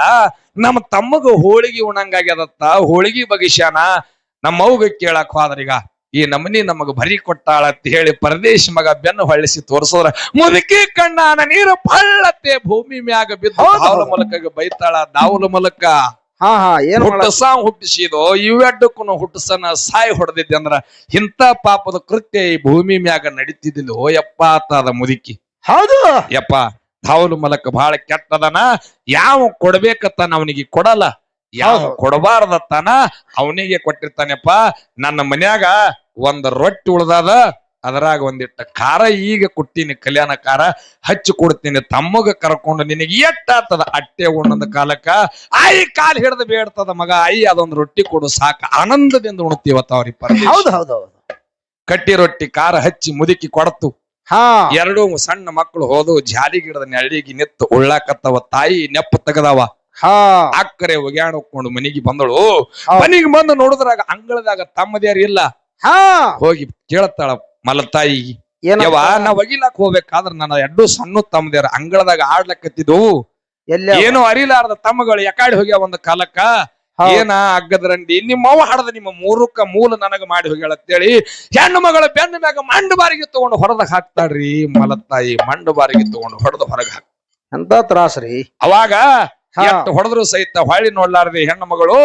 ನಮ್ಮ ತಮ್ಮಗ ಹೋಳಿಗೆ ಉಣಂಗಾಗ್ಯದತ್ತ, ಹೋಳಿಗೆ ಬಗಿಸ್ಯಾನ. ನಮ್ಮವ್ಗ ಕೇಳಕ್ ಹೋದ್ರೀಗ ಈ ನಮನಿ ನಮಗ ಭರಿ ಕೊಟ್ಟಾಳ ಅಂತ ಹೇಳಿ ಪರದೇಶ ಮಗ ಬೆನ್ನು ಹೊಳ್ಳಿಸಿ ತೋರ್ಸೋದ್ರ ಮುದುಕಿ ಕಣ್ಣಾನ ನೀರು ಪಳ್ಳತ್ತೆ ಭೂಮಿ ಮ್ಯಾಗ ಬಿದ್ದು ದಾವಲ ಮೂಲಕ ಬೈತಾಳ. ದಾವಲ ಮೂಲಕ ಹುಟ್ಟಿಸಿದೋ ಇವೆಡ್ಡಕ್ಕೂ ಹುಟ್ಟಿಸನ ಸಾಯಿ ಹೊಡೆದಿದ್ದೆ ಅಂದ್ರ ಇಂಥ ಪಾಪದ ಕೃತ್ಯ ಈ ಭೂಮಿ ಮ್ಯಾಗ ನಡೀತಿದ್ದಿಲ್ಲ. ಓ ಯಪ್ಪ ಆತದ ಮುದುಕಿ. ಹೌದು ಯಪ್ಪ ದಾವಲ ಮೂಲಕ ಬಹಳ ಕೆಟ್ಟದನ. ಯಾವ ಕೊಡ್ಬೇಕತ್ತಾನ ಅವನಿಗೆ ಕೊಡಲ್ಲ, ಯಾವ ಕೊಡಬಾರ್ದತ್ತಾನ ಅವನಿಗೆ ಕೊಟ್ಟಿರ್ತಾನೆಪ್ಪ. ನನ್ನ ಮನ್ಯಾಗ ಒಂದ್ ರೊಟ್ಟಿ ಉಳ್ದಾದ, ಅದರಾಗ ಒಂದಿಟ್ಟ ಖಾರ ಈಗ ಕೊಟ್ಟಿನಿ, ಕಲ್ಯಾಣ ಖಾರ ಹಚ್ಚಿ ಕೊಡ್ತೀನಿ, ತಮ್ಮಗ ಕರ್ಕೊಂಡು ನಿನಗೆ ಎಟ್ಟಾತದ ಅಟ್ಟೆ ಉಣ್ಣದ ಕಾಲಕ್ಕ ಆಯಿ ಕಾಲ್ ಹಿಡ್ದು ಬೇಡ್ತದ ಮಗ, ಆಯಿ ಅದೊಂದು ರೊಟ್ಟಿ ಕೊಡು ಸಾಕ, ಆನಂದದಿಂದ ಉಣ್ತೀವತ್ತ ಅವ್ರಿ. ಕಟ್ಟಿ ರೊಟ್ಟಿ ಖಾರ ಹಚ್ಚಿ ಮುದುಕಿ ಕೊಡತು. ಹಾ ಎರಡು ಸಣ್ಣ ಮಕ್ಕಳು ಹೋದು ಜಾಲಿ ಗಿಡದ ನೆಳ್ಳಿಗೆ ನಿತ್ತು ಉಳ್ಳಾಕತ್ತವ ತಾಯಿ ನೆಪ್ಪ ತೆಗದವ ಹಾ ಅಕ್ಕರೆ ಒಗ್ಯಾಣಕೊಂಡು ಮನಿಗೆ ಬಂದಳು ಹೌದ್. ಮನಿಗೆ ಬಂದು ನೋಡಿದ್ರಾಗ ಅಂಗಳದಾಗ ತಮ್ಮದ್ಯಾರು ಇಲ್ಲ ಹಾ ಹೋಗಿ ಕೇಳತ್ತಾಳ ಮಲತಾಯಿ ಏನಂತ? ಯವ್ವ ನಾ ಒಗಿಲಾಕ್ ಹೋಗ್ಬೇಕಾದ್ರ ನನ್ನ ಎರಡು ಸಣ್ಣ ತಮ್ಮದ್ಯಾರ ಅಂಗಳದಾಗ ಆಡ್ಲಕತ್ತಿದ್ವು ಎಲ್ಲಿ ಅವ? ಏನೋ ಅರಿಲಾರ್ದ ತಮ್ಮಗಳು ಯಾಕಾಡಿ ಹೋಗ್ಯಾವ ಒಂದ್ ಕಾಲಕ್ಕ ಹೌದ್. ಏನ ಅಗ್ಗದ್ರಂಡಿ ನಿಮ್ಮವ್ವ ಹಡದ ನಿಮ್ಮ ಮೂರಕ್ಕ ಮೂಲ ನನಗ ಮಾಡಿ ಹೋಗ್ಯಾಳ ಅಂತೇಳಿ ಹೆಣ್ಣು ಮಗಳ ಬೆನ್ನ ಮ್ಯಾಗ ಮಂಡು ಬಾರಿಗೆ ತಗೊಂಡು ಹೊರದಾಗ ಹಾಕ್ತಾಳ್ರಿ ಮಲತಾಯಿ ಮಂಡು ಬಾರಿಗೆ ತಗೊಂಡು ಹೊಡೆದು ಹೊರಗ ಹಾಕ್ ಎಂತ ತ್ರಾಸ್ರಿ. ಅವಾಗ ಹಾ. ಎಷ್ಟು ಹೊಡೆದ್ರು ಸಹಿತ ಹೊಳ್ಳಿ ನೋಡ್ಲಾರ್ದೆ ಹೆಣ್ಣು ಮಗಳು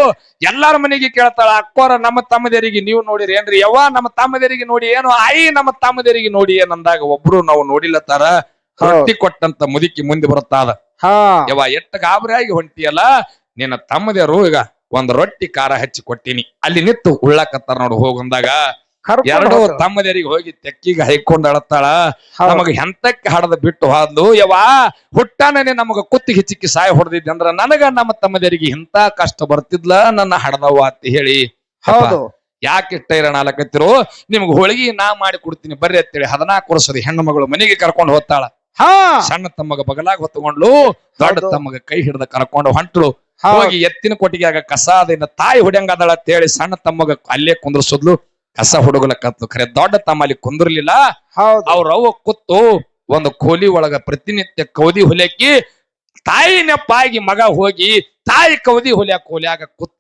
ಎಲ್ಲಾರ ಮನೆಗೆ ಕೇಳ್ತಾಳ ಅಕ್ಕೋರ ನಮ್ಮ ತಮ್ಮದೇರಿಗೆ ನೀವು ನೋಡಿರಿ ಏನ್ರಿ ಯವ್ವ ನಮ್ಮ ತಮ್ಮದೇರಿಗೆ ನೋಡಿ ಏನು ಆಯಿ ನಮ್ಮ ತಮ್ಮದೇರಿಗೆ ನೋಡಿ ಏನಂದಾಗ ಒಬ್ರು ನಾವು ನೋಡಿಲ್ಲತ್ತಾರ ರೊಟ್ಟಿ ಕೊಟ್ಟಂತ ಮುದುಕಿ ಮುಂದೆ ಬರುತ್ತಾದ ಹಾ ಯವ್ವ ಎಟ್ಟ ಗಾಬರಿಯಾಗಿ ಹೊಂಟಿಯಲ್ಲ ನಿನ್ನ ತಮ್ಮದೇರು ಈಗ ಒಂದ್ ರೊಟ್ಟಿ ಖಾರ ಹಚ್ಚಿ ಕೊಟ್ಟಿನಿ ಅಲ್ಲಿ ನಿತ್ತು ಉಳ್ಳಾಕತ್ತಾರ ನೋಡು ಹೋಗಂದಾಗ ಕರ್ಕೊಂಡ್ ಎರಡು ಹೋಗ್ತಾಳ. ತಮ್ಮದೇರಿಗೆ ಹೋಗಿ ತೆಕ್ಕಿಗೆ ಹೈಕೊಂಡ್ ಅಳತ್ತಾಳ ಹೌದ್. ನಮಗ ಎಂತಕ್ಕೆ ಹಡದ ಬಿಟ್ಟು ಹಾದ್ಲು ಯವ್ವ ಹುಟ್ಟಾನೇ ನಮಗ ಕುತ್ತಿಗೆ ಚಿಕ್ಕಿ ಸಾಯ ಹೊಡೆದಿದ್ದೆ ಅಂದ್ರ ನನಗ ನಮ್ಮ ತಮ್ಮದೇರಿಗೆ ಇಂತ ಕಷ್ಟ ಬರ್ತಿದ್ಲ ನನ್ನ ಹಡದವ್ವ ಅಂತ ಹೇಳಿ ಹೌದು ಯಾಕೆ ಇಷ್ಟ ಇರೋಣ ಅಲಕತ್ತಿರೋ ನಿಮ್ಗೆ ಹೋಳಿಗೆ ನಾ ಮಾಡಿ ಕೊಡ್ತೀನಿ ಬರ್ರಿ ಅಂತೇಳಿ 14 ವರ್ಷದ ಹೆಣ್ಣು ಮಗಳು ಮನೆಗೆ ಕರ್ಕೊಂಡು ಹೋಗ್ತಾಳ ಹಾ ಸಣ್ಣ ತಮ್ಮಗ ಬಗಲಾಗ ಹೊತ್ತುಕೊಂಡ್ಲು ದೊಡ್ಡ ಹೌದು. ತಮ್ಮಗ ಕೈ ಹಿಡ್ದ ಕರ್ಕೊಂಡು ಹೊಂಟ್ಲು ಹೌದ್. ಹೋಗಿ ಎತ್ತಿನ ಕೊಟ್ಟಿಗೆಯಾಗ ಕಸ ಅದನ್ನ ತಾಯಿ ಹೊಡ್ಯಂಗದಳ ಅಂತ ಹೇಳಿ ಸಣ್ಣ ತಮ್ಮಗ ಅಲ್ಲೇ ಕುಂದ್ರಸೋದ್ಲು ಕಸ ಹುಡುಗಲಕತ್ಲು ಖರೆ ದೊಡ್ಡ ತಮ್ಮ ಅಲ್ಲಿ ಕುಂದ್ರಲಿಲ್ಲ ಹೌದು ಅವ್ರ ಅವ್ವ ಕೂತು ಒಂದು ಕೋಲಿ ಒಳಗ ಪ್ರತಿನಿತ್ಯ ಕೌದಿ ಹೊಲಿಯಕ್ಕಿ ತಾಯಿ ನೆಪ್ಪಾಗಿ ಮಗ ಹೋಗಿ ತಾಯಿ ಕೌದಿ ಹೊಲಿಯಾಕ ಹೊಲ್ಯಾಗ ಕೂತ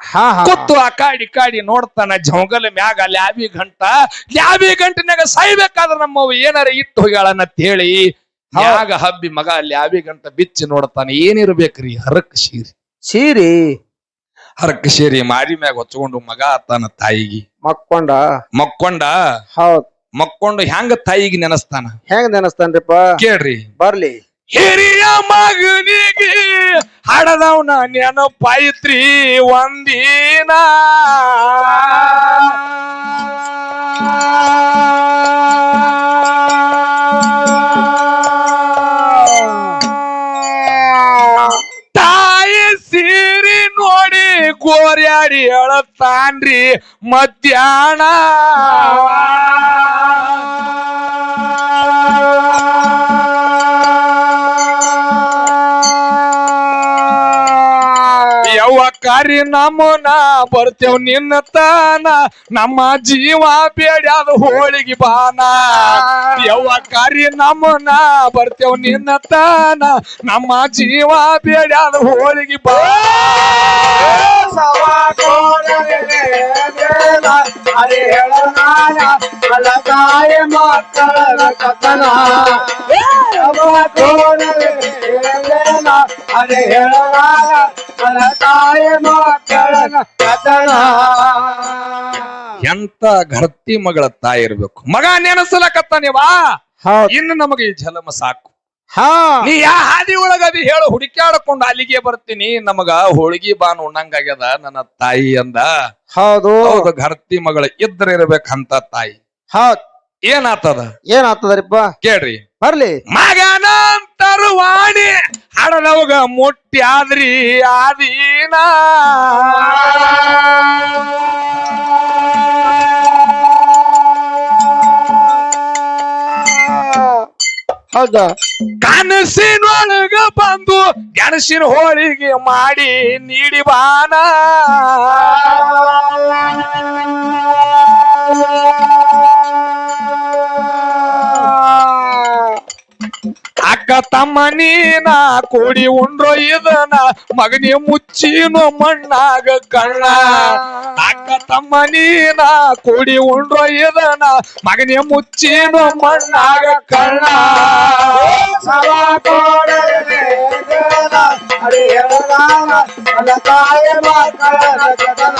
ಹಾ ಹಾ ಕೂತು ಆ ಕಾಡಿ ನೋಡ್ತಾನ ಜಂಗಲ ಮ್ಯಾಗ ಲ್ಯಾಬಿ ಗಂಟಿನಾಗ ಸಾಯ್ಬೇಕಾದ್ರ ನಮ್ಮವ್ ಏನಾರ ಇಟ್ಟು ಹೋಗ್ಯಾಳನ್ನತ್ ಹೇಳಿ ಮ್ಯಾಗ ಹಬ್ಬಿ ಮಗ ಲ್ಯಾಬಿ ಗಂಟ ಬಿಚ್ಚಿ ನೋಡ್ತಾನ ಏನಿರ್ಬೇಕ್ರಿ ಹರಕ್ ಸೀರಿ ಸೀರಿ ಹರಕ್ ಸೀರಿ ಮಾರಿ ಮ್ಯಾಗ ಹೊಚ್ಕೊಂಡು ಮಗ ಆತಾನ ತಾಯಿಗೆ ಮಕ್ಕೊಂಡ ಹೌದ್ ಮಕ್ಕೊಂಡು ಹೆಂಗ ತಾಯಿಗೆ ನೆನಸ್ತಾನ ಹೆಂಗ್ ನೆನಸ್ತಾನ್ರಿಪ್ಪ ಕೇಳ್ರಿ ಬರ್ಲಿ ಹಿರಿಯ ಮಗನಿಗೆ ಹಡದವನ ನೆನಪಾಯಿತ್ರಿ ಒಂದಿನ ತಾಯಿ ಸೀರಿ ನೋಡಿ ಗೋರ್ಯಾಡಿ ಹೇಳತಾನ್ರಿ ಮಧ್ಯಾಹ್ನ ಯವ್ವ ಕಾರಿ ನಮ್ಮನ ಬರ್ತೇವ್ ನಿನ್ನ ತಾನ ನಮ್ಮ ಜೀವ ಬೇಡ್ಯಾದ ಹೋಳಿಗೆ ಬಾನ ಯವ್ವ ಕಾರಿ ನಮ್ಮನ ಬರ್ತೇವ್ ನಿನ್ನ ತಾನ ನಮ್ಮ ಜೀವ ಬೇಡ್ಯಾದ ಹೋಳಿಗೆ ಬಾನ ಅರೆ ಹೇಳನಾಯ ಅಲಗಾಯ ಮಕ್ಕಳ ಕಥನ ಅರೆ ಹೇಳನಾಯ ಅಲಗಾಯ ಮಕ್ಕಳ ಕಥನ ಎಂತ ಘರ್ತಿ ಮಗಳ ತಾಯಿ ಇರ್ಬೇಕು ಮಗ ನೆನಸಲಕತ್ತಾನೇವಾ ಹೌದ್. ಇನ್ನು ನಮಗೆ ಈ ಜಲಮ ಸಾಕು ಹಾ ನೀ ಯಾ ಹಾದಿ ಒಳಗದಿ ಹೇಳು ಹುಡುಕ್ಯಾಡ್ಕೊಂಡು ಅಲ್ಲಿಗೆ ಬರ್ತೀನಿ ನಮಗ ಹೋಳಿಗೆ ಬಾನ್ ಉಣ್ಣಂಗಾಗ್ಯದ ನನ್ನ ತಾಯಿ ಅಂದ ಹೌದು ಹೌದು ಘರ್ತಿ ಮಗಳ ಇದ್ರ ಇರ್ಬೇಕಂತ ತಾಯಿ ಹೌದ್. ಏನಾತದ ಏನಾಗ್ತದ್ರಿಪ್ಪ ಕೇಳ್ರಿ ಬರ್ಲಿ ಮಗನ ತರುವಾಣಿ ಹಡದವಗ ಮುಟ್ಟಿ ಆದ್ರಿ ಆದೀನ ಹೌದ ಕನಸಿನೊಳಗ ಬಂದು ಗೆಣಸಿನ ಹೋಳಿಗೆ ಮಾಡಿ ನೀಡಿ ಬಾನ ಅಕ್ಕ ತಮ್ಮ ನೀನ ಕೂಡಿ ಉಂಡ್ರೋ ಇದನ ಮಗನಿ ಮುಚ್ಚಿನೋ ಮಣ್ಣಾಗ ಕಣ್ಣ ಅಕ್ಕ ತಮ್ಮ ನೀನ ಕೂಡಿ ಉಂಡ್ರೋ ಇದನ ಮಗನಿ ಮುಚ್ಚಿನೋ ಮಣ್ಣಾಗ ಕಣ್ಣ ಅರೆ ಹೇಳನಾಯ ಅಲಗಾಯ ಮಕ್ಕಳ ಕಥನ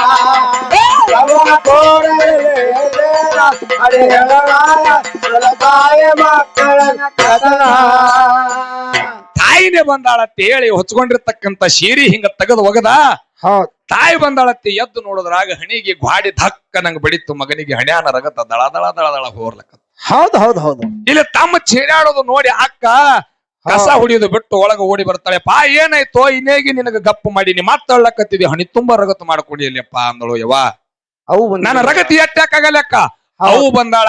ಅರೆ ಹೇಳನಾಯ ಅಲಗಾಯ ಮಕ್ಕಳ ಕಥನ ತಾಯಿನೇ ಬಂದಾಳತ್ತೆ ಹೇಳಿ ಹೊಚ್ಕೊಂಡಿರ್ತಕ್ಕಂತ ಶೀರಿ ಹಿಂಗ ತೆಗೆದು ಒಗದ ಹೌದ್. ತಾಯಿ ಬಂದಾಳತ್ತೆ ಎದ್ದು ನೋಡಿದ್ರಾಗ ಹಣಿಗೆ ಗ್ವಾಡಿ ಧಕ್ಕ ನಂಗ ಬಡಿತು ಮಗನಿಗೆ ಹಣ್ಯಾನ ರಗತ ದಳ ದಳ ದಳ ದಳ ಹೋರ್ಲಕ್ಕ ಹೌದ್ ಹೌದ್ ಹೌದು ಇಲ್ಲಿ ತಮ್ಮ ಚೀರಾಡೋದು ನೋಡಿ ಅಕ್ಕ ಕಸ ಹುಡಿಯೋದು ಬಿಟ್ಟು ಒಳಗ ಓಡಿ ಬರ್ತಾಳೆ ಪಾ ಏನಾಯ್ತೋ ಇನ್ನೇಗಿ ನಿನಗ ಗಪ್ಪು ಮಾಡೀನಿ ಮಾತಾಡ್ಲಕತ್ತಿದಿ ಹಣಿ ತುಂಬಾ ರಗತ ಮಾಡ್ಕೊಂಡಿಲ್ಲಪ್ಪ ಅಂದಳು ಯವ್ವ ಅವು ನನ್ನ ರಗತಿ ಎಟ್ಟಾಗಲ್ಲಕ್ಕ ಅವು ಬಂದಾಳ.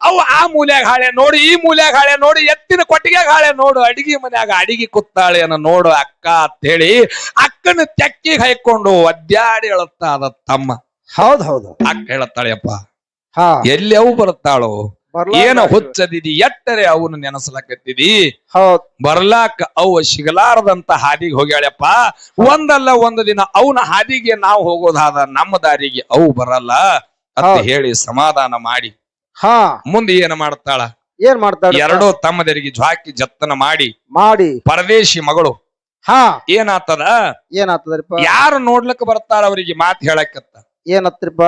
ಅವು ಆ ಮೂಲ್ಯಾಗ ಹಾಳೆ ನೋಡು, ಈ ಮೂಲ್ಯಾಗ ಹಾಳೆ ನೋಡು, ಎತ್ತಿನ ಕೊಟ್ಟಿಗೆ ಹಾಳೆ ನೋಡು, ಅಡಿಗೆ ಮನ್ಯಾಗ ಅಡಿಗೆ ಕುತ್ತಾಳೆ ಅನ್ನ ನೋಡು ಅಕ್ಕ ಅಂತ ಹೇಳಿ ಅಕ್ಕನ ತೆಕ್ಕಿಗೆ ಹಾಯ್ಕೊಂಡು ಒದ್ದಾಡಿ ಹೇಳುತ್ತಾ ಅದ ತಮ್ಮ. ಹೌದ್ ಹೌದು. ಅಕ್ಕ ಹೇಳತ್ತಾಳೆಯಪ್ಪ, ಹಾ ಎಲ್ಲಿ ಅವು ಬರುತ್ತಾಳು, ಏನ ಹುಚ್ಚದಿದಿ, ಎಟ್ಟರೆ ಅವನು ನೆನಸ್ಲಕತ್ತಿದಿ, ಹೌದ್ ಬರ್ಲಾಕ ಅವು ಸಿಗಲಾರದಂತ ಹಾದಿಗೆ ಹೋಗ್ಯಾಳಪ್ಪ. ಒಂದಲ್ಲ ಒಂದು ದಿನ ಅವನ ಹಾದಿಗೆ ನಾವು ಹೋಗೋದಾದ, ನಮ್ಮ ದಾರಿಗೆ ಅವು ಬರಲ್ಲ ಅಂತ ಹೇಳಿ ಸಮಾಧಾನ ಮಾಡಿ ಹಾ ಮುಂದೆ ಏನ್ ಮಾಡ್ತಾಳ, ಏನ್ ಮಾಡ್ತಾಳ, ಎರಡೂ ತಮ್ಮದರಿಗೆ ಜ್ವಾಕಿ ಜತ್ತನ ಮಾಡಿ ಮಾಡಿ ಪರದೇಶಿ ಮಗಳು ಹಾ ಏನಾತದ, ಏನಾಗ್ತದ್ರಿಪ್ಪ, ಯಾರು ನೋಡ್ಲಕ್ಕ ಬರ್ತಾಳ ಅವರಿಗೆ ಮಾತು ಹೇಳಕತ್ತ, ಏನತ್ರಿಪ್ಪ,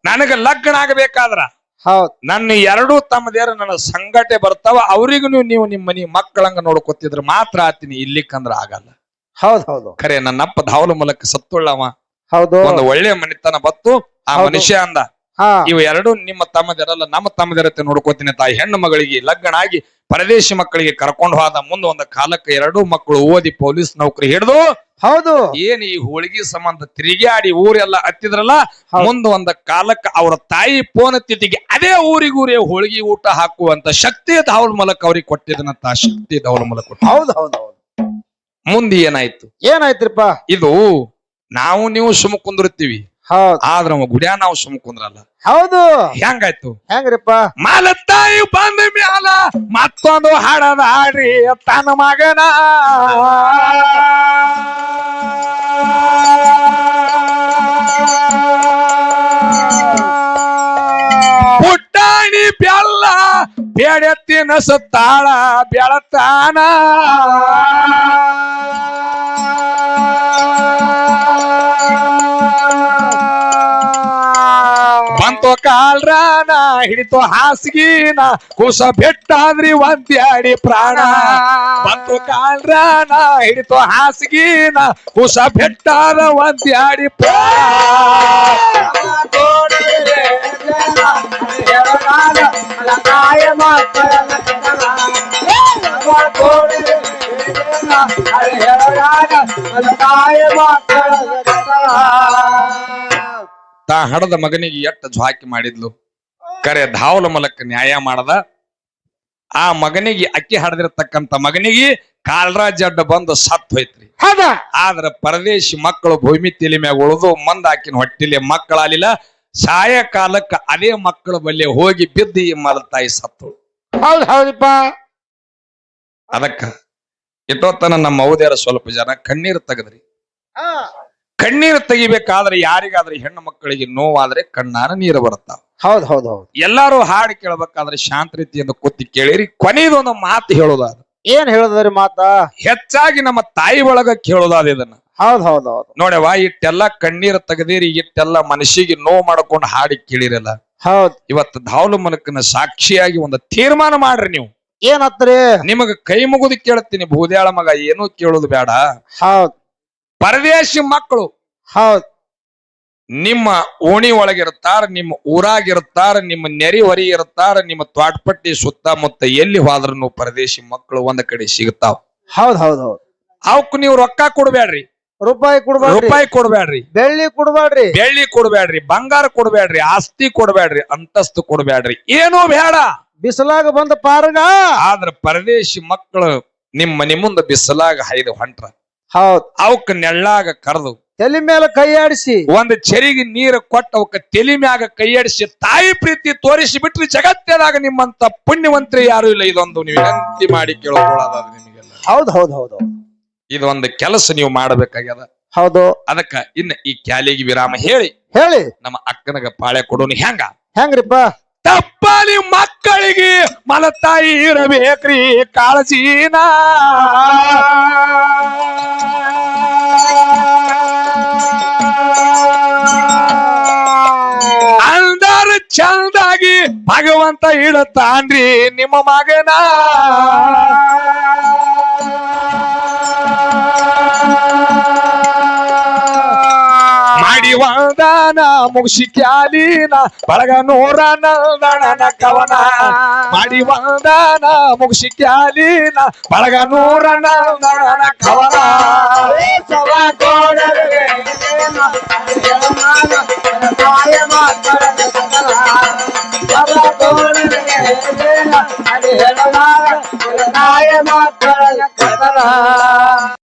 ನನಗ ಲಗ್ನ ಆಗಬೇಕಾದ್ರ ಹೌದ್ ನನ್ನ ಎರಡೂ ತಮ್ಮದೇರು ನನ್ನ ಸಂಗಟೆ ಬರ್ತಾವ, ಅವ್ರಿಗೂ ನೀವು ನಿಮ್ಮ ಮನಿ ಮಕ್ಕಳಂಗ ನೋಡ್ಕೊತಿದ್ರ ಮಾತ್ರ ಆತೀನಿ, ಇಲ್ಲಿಕ್ಕಂದ್ರ ಆಗಲ್ಲ. ಹೌದ್ ಹೌದು. ಖರೆ ನನ್ನಪ್ಪ ಧಾವಲ ಮೂಲಕ ಸತ್ತುಳ್ಳವ, ಹೌದು. ಒಂದು ಒಳ್ಳೆ ಮನಿತನ ಬತ್ತು. ಆ ಮನುಷ್ಯ ಅಂದ, ಹಾ ಇವು ಎರಡು ನಿಮ್ಮ ತಮ್ಮದಿರಲ್ಲ, ನಮ್ಮ ತಮ್ಮದಿರತ್ತೆ ನೋಡ್ಕೋತೀನಿ. ತಾಯಿ ಹೆಣ್ಣು ಮಗಳಿಗೆ ಲಗ್ನ ಆಗಿ ಪರದೇಶಿ ಮಕ್ಕಳಿಗೆ ಕರ್ಕೊಂಡು ಹೋದ. ಮುಂದೆ ಒಂದು ಕಾಲಕ್ಕೆ ಎರಡೂ ಮಕ್ಕಳು ಓದಿ ಪೊಲೀಸ್ ನೌಕರಿ ಹಿಡಿದು ಹೌದು. ಏನ್ ಈ ಹೋಳಿಗೆ ಸಂಬಂಧ ತಿರುಗಾಡಿ ಊರೆಲ್ಲ ಹತ್ತಿದ್ರಲ್ಲ. ಮುಂದ ಒಂದ ಕಾಲಕ್ಕೆ ಅವರ ತಾಯಿ ಪೋನ ತಿಥಿಗೆ ಅದೇ ಊರಿಗೂರೇ ಹೋಳಿಗೆ ಊಟ ಹಾಕುವಂತ ಶಕ್ತಿ ಧಾವಲ ಮೂಲಕ ಅವ್ರಿಗೆ ಕೊಟ್ಟಿದ್ದನಂತ. ಆ ಶಕ್ತಿ ಧಾವಲ ಮೂಲಕ ಕೊಟ್ಟ. ಹೌದು ಹೌದು ಹೌದು. ಮುಂದೆ ಏನಾಯ್ತು, ಏನಾಯ್ತ್ರಿಪ್ಪ, ಇದು ನಾವು ನೀವು ಸುಮ್ಮ ಕುಂದಿರ್ತೀವಿ, ಹೌದ್ ಆದ್ರ ಗುಡ್ಯಾ ನಾವು ಸುಮ್ಮ ಕುಂದ್ರಲ್ಲ. ಹೌದು. ಹೆಂಗಾಯ್ತು, ಹೆಂಗ್ರಿಪ್ಪ, ಮಾಲತ್ತಾಯಿ ಬಂದ ಮ್ಯಾಲ ಮತ್ತೊಂದು ಹಾಡದ ಹಾಡ್ರಿ ತನ್ನ ಮಗನ ಪುಟ್ಟಾಣಿ ಬೆಲ್ಲ ಬೇಡೆತ್ತಿನ ಸುತ್ತಾಳ ಬೆಳತಾನ ಬಂತು ಕಾಲ್ರಾನ ಹಿಡಿತು ಹಾಸಿಗಿನ ಕುಸ ಬೆಟ್ಟಾದ್ರಿ ಒಂದ್ಯಾಡಿ ಪ್ರಾಣ. ಬಂತು ಕಾಲ್ರಾನ ಹಿಡಿತು ಹಾಸಿಗಿನ ಕುಸ ಬೆಟ್ಟಾದ ಒಂದ್ಯಾಡಿ ಪ್ರಾಣ. ತಾ ಹಡದ ಮಗನಿಗೆ ಎಟ್ಟ ಜ್ವಾಕಿ ಮಾಡಿದ್ಲು. ಕರೆ ಧಾವಲ ಮೂಲಕ ನ್ಯಾಯ ಮಾಡದ. ಆ ಮಗನಿಗೆ ಅಕ್ಕಿ ಹಡದಿರ್ತಕ್ಕಂತ ಮಗನಿಗೆ ಕಾಲ್ರಾಜ್ ಅಡ್ಡ ಬಂದು ಸತ್ ಹೋಯ್ತ್ರಿ. ಆದ್ರ ಪರದೇಶಿ ಮಕ್ಕಳು ಭೂಮಿ ತಲೆ ಮ್ಯಾಗ ಉಳಿದು ಮಂದ ಆಕಿನ ಹೊಟ್ಟಿಲೆ ಮಕ್ಕಳಾಲಿಲ್ಲ. ಸಾಯ ಕಾಲಕ್ಕ ಅದೇ ಮಕ್ಕಳ ಬಲ್ಲೆ ಹೋಗಿ ಬಿದ್ದು ಈ ಮಲತಾಯಿ ಸತ್ತಳು. ಹೌದ್ ಹೌದಪ್ಪ. ಅದಕ್ಕ ಇಟ್ಟೋತನ ನಮ್ಮ ಔದ್ಯಾರ ಸ್ವಲ್ಪ ಜನ ಕಣ್ಣೀರು ತೆಗದ್ರಿ. ಕಣ್ಣೀರು ತೆಗಿಬೇಕಾದ್ರೆ ಯಾರಿಗಾದ್ರೆ ಹೆಣ್ಣು ಮಕ್ಕಳಿಗೆ ನೋವಾದ್ರೆ ಕಣ್ಣಾನ ನೀರು ಬರುತ್ತಾವ. ಹೌದ್ ಹೌದ್ ಹೌದು. ಎಲ್ಲಾರು ಹಾಡು ಕೇಳಬೇಕಾದ್ರೆ ಶಾಂತ ರೀತಿಯಿಂದ ಕೂತಿ ಕೇಳಿರಿ. ಕೊನೆಯದೊಂದು ಮಾತು ಹೇಳೋದಾದ, ಏನ್ ಹೇಳದ್ರಿ ಮಾತ, ಹೆಚ್ಚಾಗಿ ನಮ್ಮ ತಾಯಿ ಒಳಗ ಕೇಳೋದಾದ ಇದನ್ನ. ಹೌದ್ ಹೌದ್ ಹೌದು. ನೋಡವ, ಇಟ್ಟೆಲ್ಲ ಕಣ್ಣೀರು ತೆಗದಿರಿ, ಇಟ್ಟೆಲ್ಲ ಮನಸ್ಸಿಗೆ ನೋವು ಮಾಡ್ಕೊಂಡು ಹಾಡಿ ಕೇಳಿರಲ್ಲ. ಹೌದ್. ಇವತ್ತು ಧಾವಲ ಮನಕನ ಸಾಕ್ಷಿಯಾಗಿ ಒಂದು ತೀರ್ಮಾನ ಮಾಡ್ರಿ. ನೀವು ಏನತ್ರಿ, ನಿಮಗ ಕೈ ಮುಗಿದು ಕೇಳ್ತೀನಿ, ಭೂದ್ಯಾಳ ಮಗ ಏನೂ ಕೇಳೋದು ಬೇಡ. ಹೌದ್. ಪರದೇಶಿ ಮಕ್ಕಳು ಹೌದ್. ನಿಮ್ಮ ಓಣಿ ಒಳಗಿರುತ್ತಾರ, ನಿಮ್ಮ ಊರಾಗಿರುತ್ತಾರ, ನಿಮ್ಮ ನೆರೆ ಹೊರಿ ಇರುತ್ತಾರ, ನಿಮ್ಮ ತ್ವಾಟಪಟ್ಟಿ ಸುತ್ತಮುತ್ತ ಎಲ್ಲಿ ಹೋದ್ರೂ ಪರದೇಶಿ ಮಕ್ಕಳು ಒಂದ್ ಕಡೆ ಸಿಗ್ತಾವ. ಹೌದ್ ಹೌದ್ ಹೌದ್. ಅವಕ್ ನೀವು ರೊಕ್ಕ ಕೊಡ್ಬೇಡ್ರಿ, ರೂಪಾಯಿ ಕೊಡ್ಬೇಡ್ರಿ, ಬೆಳ್ಳಿ ಕೊಡ್ಬೇಡ್ರಿ, ಬೆಳ್ಳಿ ಕೊಡ್ಬೇಡ್ರಿ, ಬಂಗಾರ ಕೊಡ್ಬೇಡ್ರಿ, ಆಸ್ತಿ ಕೊಡ್ಬೇಡ್ರಿ, ಅಂತಸ್ತು ಕೊಡ್ಬೇಡ್ರಿ, ಏನೂ ಬೇಡ. ಬಿಸಲಾಗ ಬಂದ ಪಾರಗ ಆದ್ರ ಪರದೇಶಿ ಮಕ್ಕಳು ನಿಮ್ಮ ಮನೆ ಮುಂದ ಬಿಸಲಾಗ ಹೈದು ಹೊಂಟ್ರ. ಹೌದ್. ಅವಕ್ ನೆಳ್ಳಾಗ ಕರೆದು ತಲೆ ಮೇಲೆ ಕೈ ಆಡಿಸಿ ಒಂದ್ ಚೆರಿಗೆ ನೀರು ಕೊಟ್ಟ ಅವಕ್ಕ ತಲೆ ಮ್ಯಾಗ ಕೈಯಾಡಿಸಿ ತಾಯಿ ಪ್ರೀತಿ ತೋರಿಸಿ ಬಿಟ್ರಿ. ಜಗತ್ತದಾಗ ನಿಮ್ಮಂತ ಪುಣ್ಯವಂತರು ಯಾರು ಇಲ್ಲ. ಇದೊಂದು ನೀವು ವಿನಂತಿ ಮಾಡಿ ಕೇಳ್ಕೊಳ್ಳೋದಾದ ನಿಮಗೆಲ್ಲ. ಹೌದ್ ಹೌದ್ ಹೌದು. ಇದೊಂದು ಕೆಲಸ ನೀವು ಮಾಡಬೇಕಾಗ್ಯದ. ಹೌದು. ಅದಕ್ಕ ಇನ್ನ ಈ ಕ್ಯಾಲಿಗೆ ವಿರಾಮ ಹೇಳಿ ನಮ್ಮ ಅಕ್ಕನಗ ಪಾಳೆ ಕೊಡೋನು ಹೆಂಗ್ರಿಪ್ಪ, ತಪ್ಪಲಿ ಮಕ್ಕಳಿಗೆ ಮಲತಾಯಿ ಇರಬೇಕ್ರಿ ಕಾಳಜಿನ. ಅಂದರ ಚಂದಾಗಿ ಭಗವಂತ ಇಡತಾನ್ರಿ ನಿಮ್ಮ ಮಗನ. ಮಾಡಿ ವಾದಾನ ಮುಗಿಸಿ ಕ್ಯಾಲಿನ ಬಳಗ ನೂರ ನಲ್ದಣನ ಕವನ. ಮಾಡಿ ವಾದಾನ ಮುಗಿಸಿ ಕ್ಯಾಲಿನ ಬಳಗ ನೂರ ನಲ್ದಣನ ಕವನ. ಮಕ್ಕಳನ್ನ ಕತ್ತಲ